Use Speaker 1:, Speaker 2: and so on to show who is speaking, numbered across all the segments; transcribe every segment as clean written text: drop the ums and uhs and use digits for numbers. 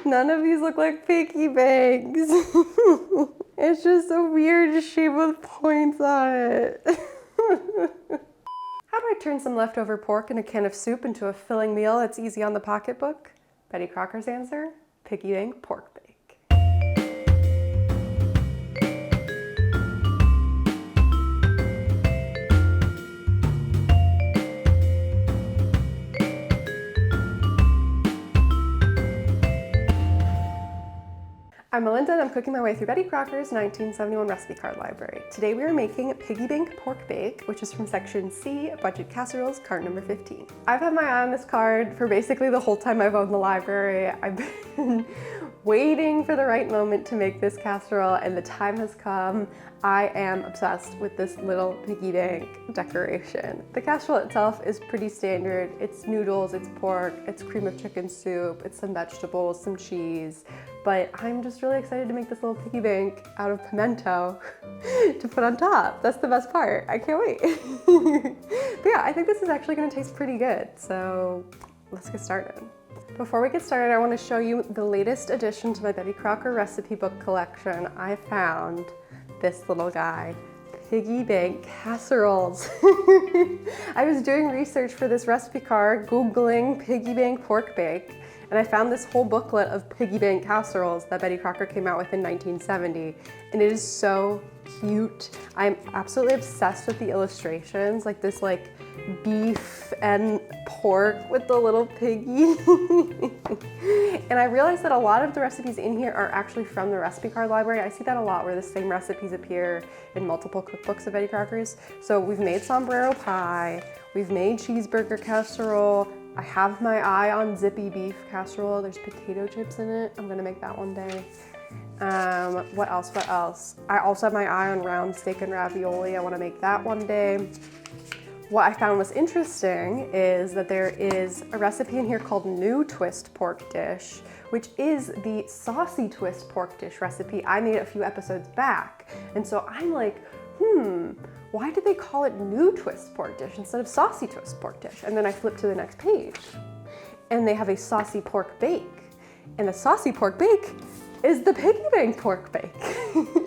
Speaker 1: None of these look like piggy banks. It's just a weird shape with points on it. How do I turn some leftover pork in a can of soup into a filling meal that's easy on the pocketbook? Betty Crocker's answer, Piggybank Pork Bake. I'm Melinda and I'm cooking my way through Betty Crocker's 1971 recipe card library. Today we are making Piggybank Pork Bake, which is from section C, Budget Casseroles, card number 15. I've had my eye on this card for basically the whole time I've owned the library. I've been waiting for the right moment to make this casserole and the time has come. I am obsessed with this little piggy bank decoration. The casserole itself is pretty standard. It's noodles, it's pork, it's cream of chicken soup, it's some vegetables, some cheese, but I'm just really excited to make this little piggy bank out of pimento to put on top. That's the best part. I can't wait. But yeah, I think this is actually gonna taste pretty good, so let's get started. Before we get started, I want to show you the latest addition to my Betty Crocker recipe book collection. I found this little guy, Piggybank Casseroles. I was doing research for this recipe card, Googling Piggybank Pork Bake, and I found this whole booklet of Piggybank Casseroles that Betty Crocker came out with in 1970, and it is so cute. I'm absolutely obsessed with the illustrations, like this beef and pork with the little piggy. And I realized that a lot of the recipes in here are actually from the recipe card library. I see that a lot where the same recipes appear in multiple cookbooks of Betty Crocker's. So we've made sombrero pie, we've made cheeseburger casserole, I have my eye on zippy beef casserole. There's potato chips in it. I'm gonna make that one day. What else? I also have my eye on round steak and ravioli. I wanna make that one day. What I found was interesting is that there is a recipe in here called New Twist Pork Dish, which is the saucy twist pork dish recipe I made a few episodes back. And so I'm like, why did they call it New Twist Pork Dish instead of Saucy Twist Pork Dish? And then I flipped to the next page and they have a saucy pork bake. And the saucy pork bake is the Piggybank Pork Bake.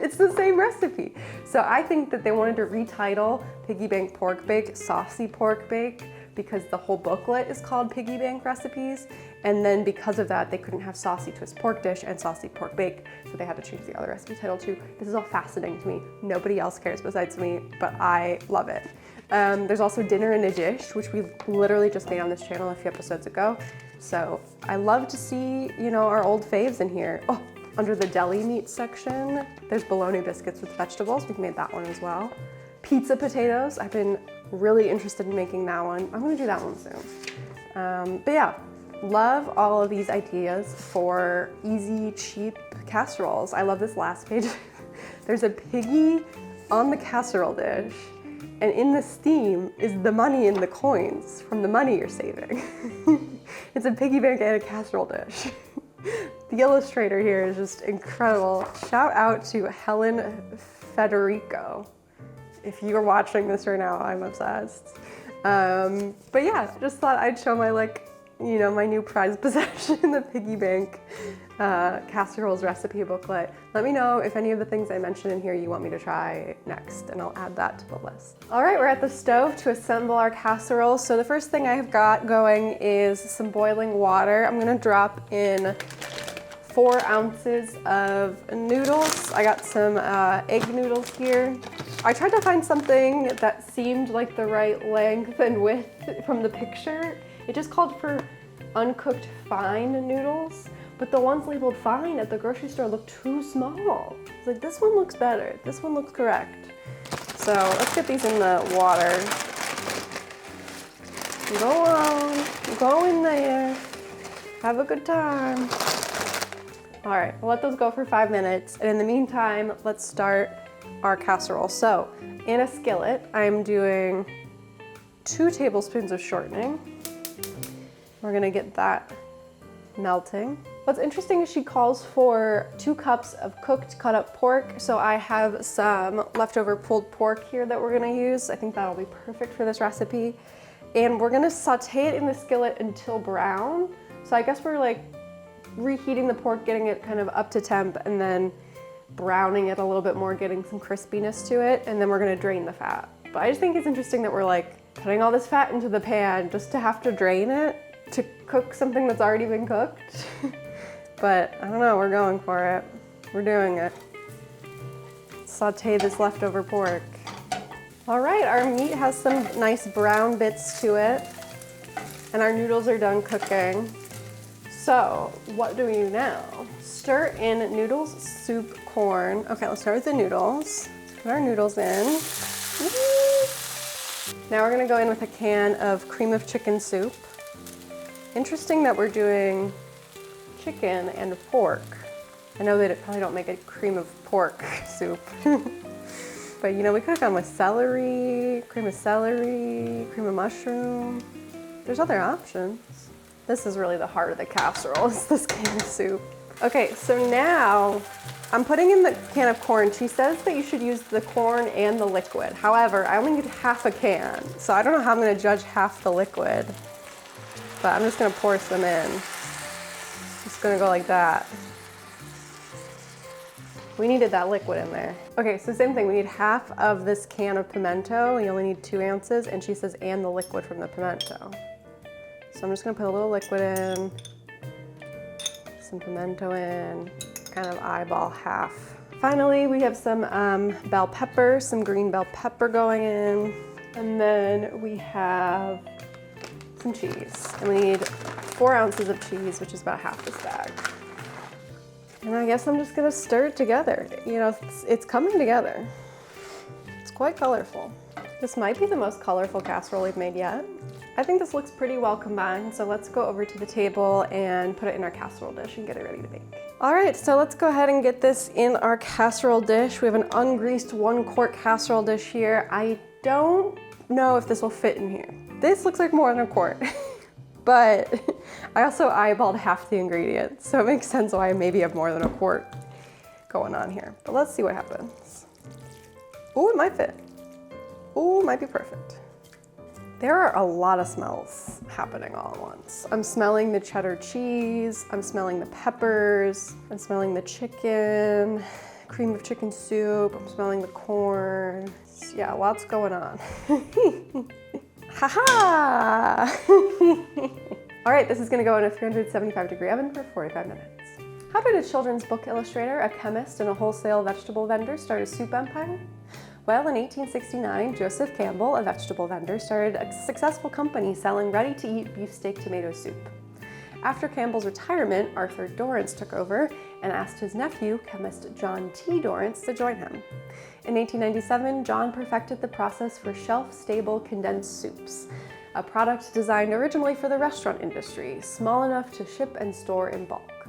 Speaker 1: It's the same recipe. So I think that they wanted to retitle Piggybank Pork Bake Saucy Pork Bake because the whole booklet is called Piggybank Recipes. And then because of that, they couldn't have Saucy Twist Pork Dish and Saucy Pork Bake, so they had to change the other recipe title too. This is all fascinating to me. Nobody else cares besides me, but I love it. There's also Dinner in a Dish, which we literally just made on this channel a few episodes ago. So I love to see, our old faves in here. Oh, under the deli meat section, there's bologna biscuits with vegetables. We've made that one as well. Pizza potatoes. I've been really interested in making that one. I'm gonna do that one soon. But yeah, love all of these ideas for easy, cheap casseroles. I love this last page. There's a piggy on the casserole dish, and in the steam is the money and the coins from the money you're saving. It's a piggy bank and a casserole dish. The illustrator here is just incredible. Shout out to Helen Federico. If you're watching this right now, I'm obsessed. But yeah, just thought I'd show my my new prized possession, the Piggybank Casseroles recipe booklet. Let me know if any of the things I mentioned in here you want me to try next, and I'll add that to the list. All right, we're at the stove to assemble our casserole. So the first thing I've got going is some boiling water. I'm gonna drop in 4 ounces of noodles. I got some egg noodles here. I tried to find something that seemed like the right length and width from the picture. It just called for uncooked fine noodles, but the ones labeled fine at the grocery store look too small. It's like, this one looks better. This one looks correct. So let's get these in the water. Go on, go in there. Have a good time. All right, we'll let those go for 5 minutes. And in the meantime, let's start our casserole. So in a skillet, I'm doing 2 tablespoons of shortening. We're gonna get that melting. What's interesting is she calls for 2 cups of cooked cut up pork. So I have some leftover pulled pork here that we're gonna use. I think that'll be perfect for this recipe. And we're gonna saute it in the skillet until brown. So I guess we're reheating the pork, getting it kind of up to temp, and then browning it a little bit more, getting some crispiness to it, and then we're gonna drain the fat. But I just think it's interesting that we're like putting all this fat into the pan just to have to drain it to cook something that's already been cooked. But I don't know, we're going for it. We're doing it. Saute this leftover pork. All right, our meat has some nice brown bits to it, and our noodles are done cooking. So what do we do now? Stir in noodles, soup, corn. Okay, let's start with the noodles. Let's put our noodles in. Now we're gonna go in with a can of cream of chicken soup. Interesting that we're doing chicken and pork. I know that it probably don't make a cream of pork soup. But you know, we could have gone with celery, cream of mushroom. There's other options. This is really the heart of the casserole, is this can of soup. Okay, so now I'm putting in the can of corn. She says that you should use the corn and the liquid. However, I only need half a can, so I don't know how I'm gonna judge half the liquid, but I'm just gonna pour some in. Just gonna go like that. We needed that liquid in there. Okay, so same thing, we need half of this can of pimento. You only need 2 ounces, and she says, and the liquid from the pimento. So I'm just gonna put a little liquid in, some pimento in, kind of eyeball half. Finally, we have some bell pepper, some green bell pepper going in. And then we have some cheese. And we need 4 ounces of cheese, which is about half this bag. And I guess I'm just gonna stir it together. You know, it's coming together. It's quite colorful. This might be the most colorful casserole we've made yet. I think this looks pretty well combined, so let's go over to the table and put it in our casserole dish and get it ready to bake. All right, so let's go ahead and get this in our casserole dish. We have an ungreased 1-quart casserole dish here. I don't know if this will fit in here. This looks like more than a quart. But I also eyeballed half the ingredients, so it makes sense why I maybe have more than a quart going on here. But let's see what happens. Oh, it might fit. Oh, it might be perfect. There are a lot of smells happening all at once. I'm smelling the cheddar cheese, I'm smelling the peppers, I'm smelling the chicken, cream of chicken soup, I'm smelling the corn. Yeah, lots going on. Ha-ha! All right, this is gonna go in a 375-degree oven for 45 minutes. How did a children's book illustrator, a chemist, and a wholesale vegetable vendor start a soup empire? Well, in 1869, Joseph Campbell, a vegetable vendor, started a successful company selling ready-to-eat beefsteak tomato soup. After Campbell's retirement, Arthur Dorrance took over and asked his nephew, chemist John T. Dorrance, to join him. In 1897, John perfected the process for shelf-stable condensed soups, a product designed originally for the restaurant industry, small enough to ship and store in bulk.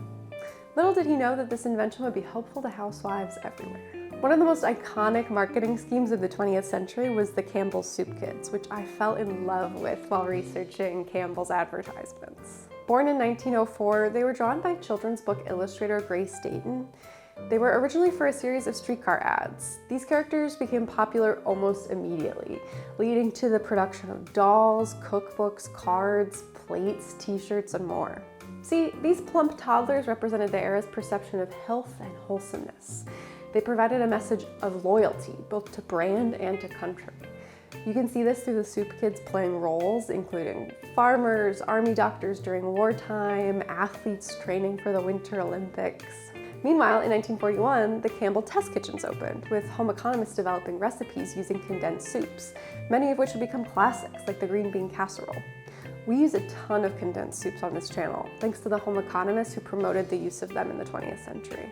Speaker 1: Little did he know that this invention would be helpful to housewives everywhere. One of the most iconic marketing schemes of the 20th century was the Campbell's soup kits, which I fell in love with while researching Campbell's advertisements. Born in 1904, they were drawn by children's book illustrator Grace Dayton. They were originally for a series of streetcar ads. These characters became popular almost immediately, leading to the production of dolls, cookbooks, cards, plates, t-shirts, and more. See, these plump toddlers represented the era's perception of health and wholesomeness. They provided a message of loyalty, both to brand and to country. You can see this through the soup kids playing roles, including farmers, army doctors during wartime, athletes training for the Winter Olympics. Meanwhile, in 1941, the Campbell test kitchens opened, with home economists developing recipes using condensed soups, many of which would become classics, like the green bean casserole. We use a ton of condensed soups on this channel, thanks to the home economists who promoted the use of them in the 20th century.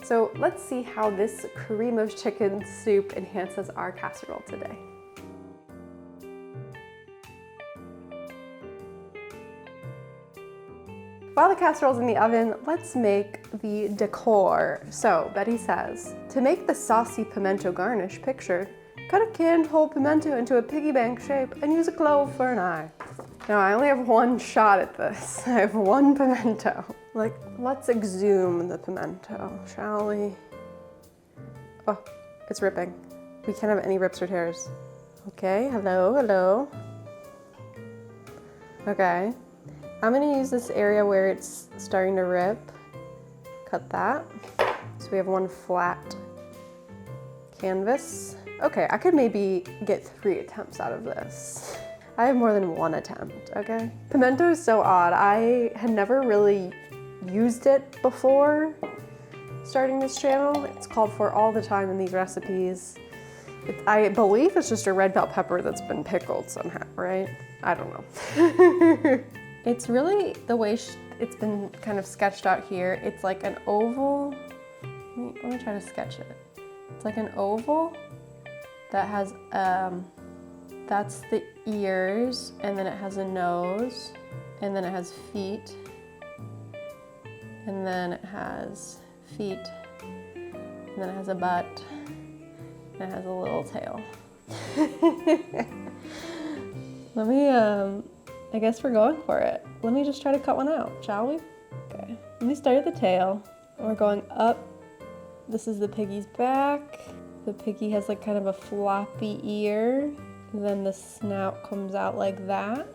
Speaker 1: So let's see how this cream of chicken soup enhances our casserole today. While the casserole's in the oven, let's make the decor. So Betty says, to make the saucy pimento garnish picture, cut a canned whole pimento into a piggy bank shape and use a clove for an eye. Now I only have one shot at this. I have one pimento. Let's exhume the pimento, shall we? Oh, it's ripping. We can't have any rips or tears. Okay, hello, hello. Okay. I'm gonna use this area where it's starting to rip. Cut that. So we have one flat canvas. Okay, I could maybe get 3 attempts out of this. I have more than 1 attempt, okay? Pimento is so odd. I had never really used it before starting this channel. It's called for all the time in these recipes. I believe it's just a red bell pepper that's been pickled somehow, right? I don't know. It's really the way it's been kind of sketched out here. It's like an oval. Let me try to sketch it. It's like an oval that has, that's the ears, and then it has a nose, and then it has feet, and then it has feet, and then it has a butt, and it has a little tail. Let me, I guess we're going for it. Let me just try to cut one out, shall we? Okay, let me start at the tail, and we're going up. This is the piggy's back. The piggy has like kind of a floppy ear. Then the snout comes out like that.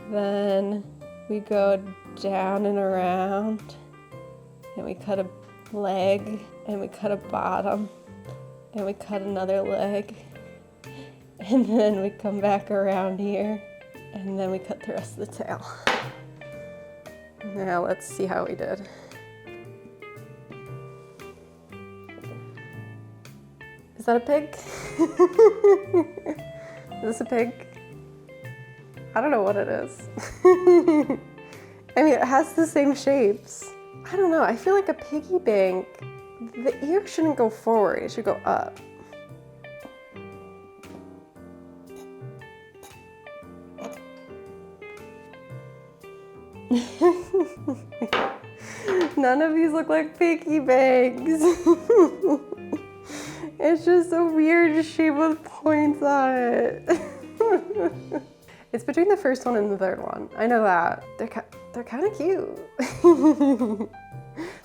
Speaker 1: Then we go down and around, and we cut a leg, and we cut a bottom, and we cut another leg, and then we come back around here, and then we cut the rest of the tail. Now let's see how we did. Is that a pig? Is this a pig? I don't know what it is. I mean, it has the same shapes. I don't know, I feel like a piggy bank, the ear shouldn't go forward, it should go up. None of these look like piggy banks. It's just a weird shape with points on it. It's between the first one and the third one. I know that. They're kind of cute.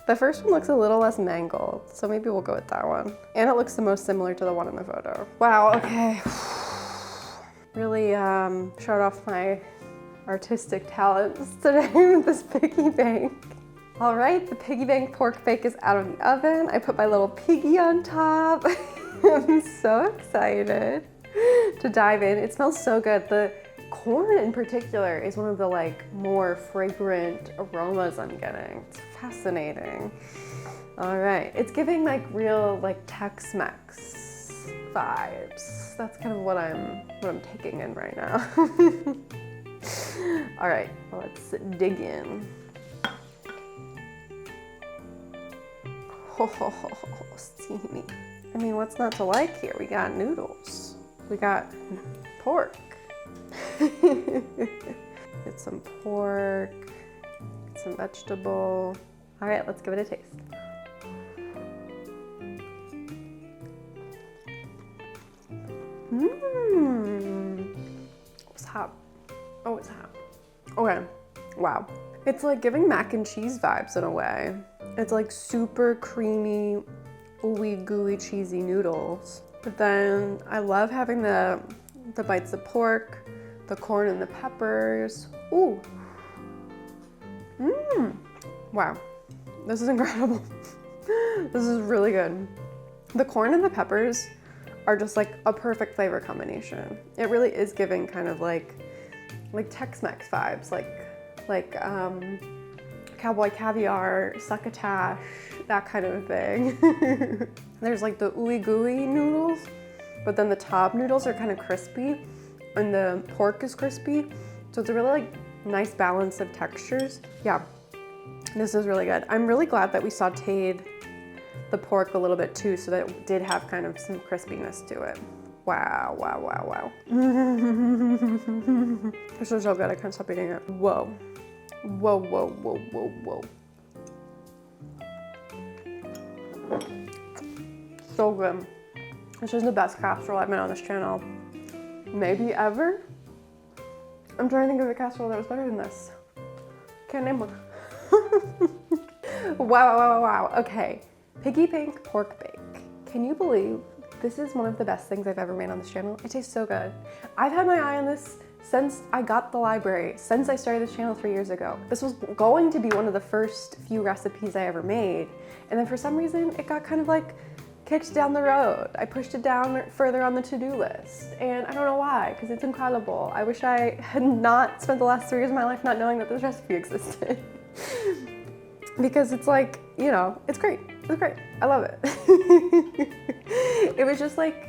Speaker 1: The first one looks a little less mangled, so maybe we'll go with that one. And it looks the most similar to the one in the photo. Wow, okay. Really showed off my artistic talents today with this piggy bank. All right, the Piggybank Pork Bake is out of the oven. I put my little piggy on top. I'm so excited to dive in. It smells so good. The corn in particular is one of the like more fragrant aromas I'm getting. It's fascinating. All right, it's giving like real like Tex-Mex vibes. That's kind of what I'm taking in right now. All right, let's dig in. Oh, steamy. I mean, what's not to like here? We got noodles. We got pork. Get some pork, get some vegetable. All right, let's give it a taste. It's hot. Oh, it's hot. Okay, wow. It's like giving mac and cheese vibes in a way. It's like super creamy, ooey gooey cheesy noodles. But then I love having the bites of pork, the corn and the peppers. Ooh. Wow, this is incredible. This is really good. The corn and the peppers are just like a perfect flavor combination. It really is giving kind of like Tex-Mex vibes, like cowboy caviar, succotash, that kind of thing. There's like the ooey gooey noodles, but then the top noodles are kind of crispy and the pork is crispy. So it's a really like nice balance of textures. Yeah, this is really good. I'm really glad that we sauteed the pork a little bit too, so that it did have kind of some crispiness to it. Wow, wow, wow, wow. This is so good, I can't stop eating it. Whoa. Whoa, whoa, whoa, whoa, whoa. So good. This is the best casserole I've made on this channel. Maybe ever? I'm trying to think of a casserole that was better than this. Can't name one. Wow, wow, wow, wow. Okay, Piggybank Pork Bake. Can you believe this is one of the best things I've ever made on this channel? It tastes so good. I've had my eye on this since I got the library, since I started this channel 3 years ago. This was going to be one of the first few recipes I ever made. And then for some reason, it got kind of like kicked down the road. I pushed it down further on the to-do list. And I don't know why, because it's incredible. I wish I had not spent the last 3 years of my life not knowing that this recipe existed. Because it's like, you know, it's great. It's great. I love it. It was just like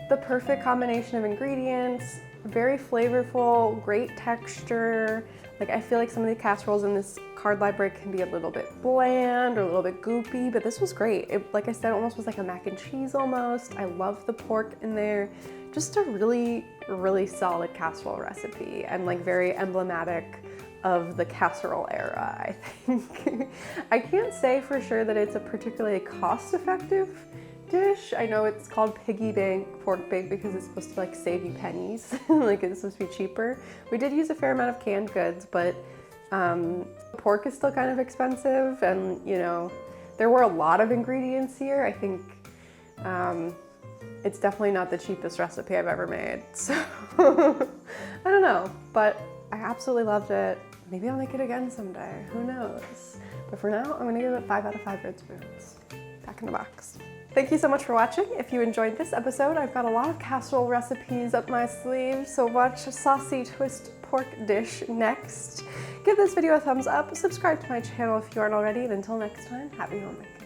Speaker 1: the perfect combination of ingredients, very flavorful, great texture. Like I feel like some of the casseroles in this card library can be a little bit bland or a little bit goopy, but this was great. It, like I said, almost was like a mac and cheese almost. I love the pork in there. Just a really, really solid casserole recipe and like very emblematic of the casserole era, I think. I can't say for sure that it's a particularly cost-effective dish. I know it's called Piggybank Pork Bake because it's supposed to like save you pennies, like it's supposed to be cheaper. We did use a fair amount of canned goods, but pork is still kind of expensive, and you know, there were a lot of ingredients here. I think it's definitely not the cheapest recipe I've ever made, so I don't know, but I absolutely loved it. Maybe I'll make it again someday, who knows? But for now, I'm gonna give it 5 out of 5 red spoons. Back in the box. Thank you so much for watching. If you enjoyed this episode, I've got a lot of casserole recipes up my sleeve, so watch a saucy twist pork dish next. Give this video a thumbs up, subscribe to my channel if you aren't already, and until next time, happy homemaking.